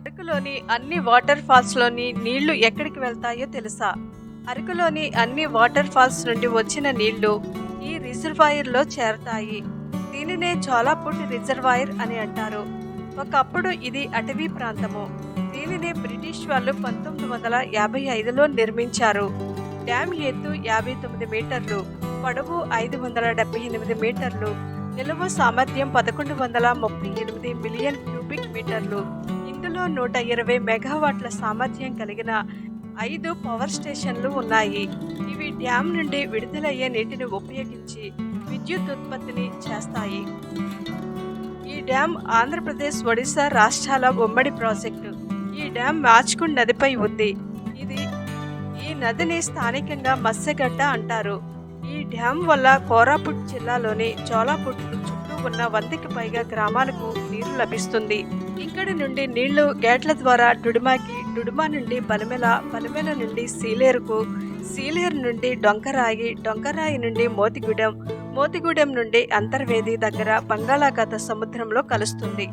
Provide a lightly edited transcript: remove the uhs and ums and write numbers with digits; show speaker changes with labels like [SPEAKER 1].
[SPEAKER 1] అరకులోని అన్ని వాటర్ ఫాల్స్లోని నీళ్లు ఎక్కడికి వెళ్తాయో తెలుసా? అరకులోని అన్ని వాటర్ ఫాల్స్ నుండి వచ్చిన నీళ్లు ఈ రిజర్వాయర్లో చేరతాయి. దీనినే జ్వాలాపుట్ రిజర్వాయర్ అని అంటారు. ఒకప్పుడు ఇది అటవీ ప్రాంతము. దీనిని బ్రిటిష్ వాళ్ళు 1955లో నిర్మించారు. డ్యామ్ ఎత్తు 59 మీటర్లు, పొడవు 578 మీటర్లు, నిలువ సామర్థ్యం 1138 మిలియన్ క్యూబిక్ మీటర్లు. ఇందులో 120 మెగావాట్ల సామర్థ్యం కలిగిన 5 పవర్ స్టేషన్లు ఉన్నాయి. ఇవి డ్యామ్ నుండి విడుదలయ్యే నీటిని ఉపయోగించి విద్యుత్ ఉత్పత్తిని చేస్తాయి. ఈ డ్యామ్ ఆంధ్రప్రదేశ్, ఒడిశా రాష్ట్రాల ఉమ్మడి ప్రాజెక్టు. ఈ డ్యామ్ మాచ్కుండ్ నదిపై ఉంది. ఈ నదిని స్థానికంగా మత్స్యగడ్డ అంటారు. ఈ డ్యామ్ వల్ల కోరాపుట్ జిల్లాలోని జ్వాలాపుట్ చుట్టూ ఉన్న 100కి పైగా గ్రామాలకు నీరు లభిస్తుంది. ఇక్కడి నుండి నీళ్లు గేట్ల ద్వారా డుడుమాకి, డుడుమా నుండి బలిమెల, బలిమెల నుండి సీలేరుకు, సీలేరు నుండి డొంకరాయి, డొంకరాయి నుండి మోతిగూడెం, మోతిగూడెం నుండి అంతర్వేది దగ్గర బంగాళాఖాత సముద్రంలో కలుస్తుంది.